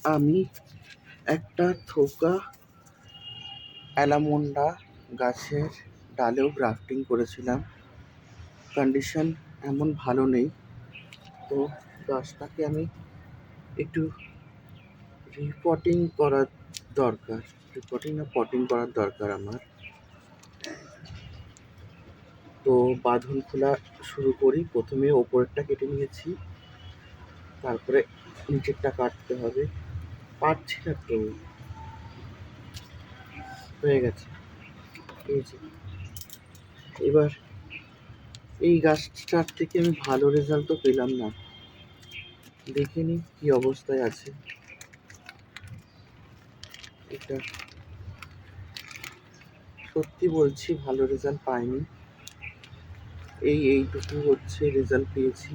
আমি একটা থোকা অ্যালামন্ডা গাছের ডালেও গ্রাফটিং করেছিলাম। কন্ডিশন এমন ভালো নেই, তো গাছটাকে আমি একটু রিপটিং করার দরকার। পটিং করার দরকার আমার। তো বাঁধন খোলা শুরু করি। প্রথমে ওপরেরটা কেটে নিয়েছি, তারপরে নিচেরটা কাটতে হবে। পারছি না তো, হয়ে গেছে। এই যে এবার এই গাছটার থেকে আমি ভালো রেজাল্ট তো পেলাম না। দেখে নি কি অবস্থায় আছে এটা। সত্যি বলছি, ভালো রেজাল্ট পাইনি। এইটুকু হচ্ছে রেজাল্ট পেয়েছি।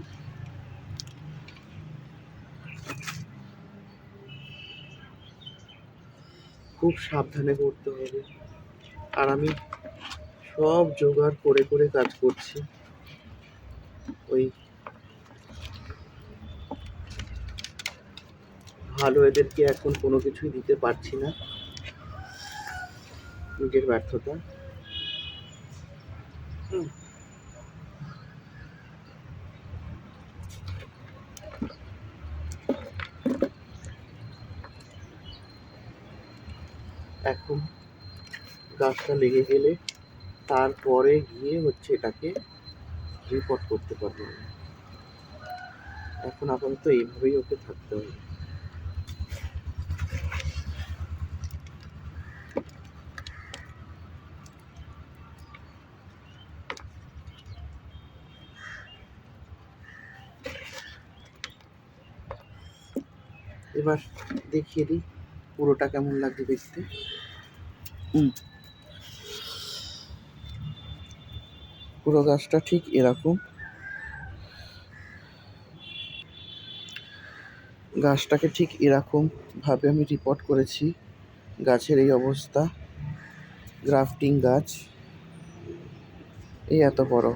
খুব সাবধানে করতে হবে। আর আমি সব জোগাড় করে করে কাজ করছি। ওই ভালো এদেরকে এখন কোনো কিছুই দিতে পারছি না, নিজের ব্যর্থতা। এখন গাছটা লেগে গেলে তারপরে গিয়ে হচ্ছে এটাকে রিপোর্ট করতে পারবো। এখন আপাতত এইভাবেই ওকে থাকতে হবে। এবার দেখিয়ে দিই পুরোটা কেমন লাগছে দেখতে। পুরো গাছটা ঠিক এরকম। গাছটাকে ঠিক এরকম ভাবে আমি রিপোর্ট করেছি। গাছের এই অবস্থা, গ্রাফটিং গাছ এই এত বড়।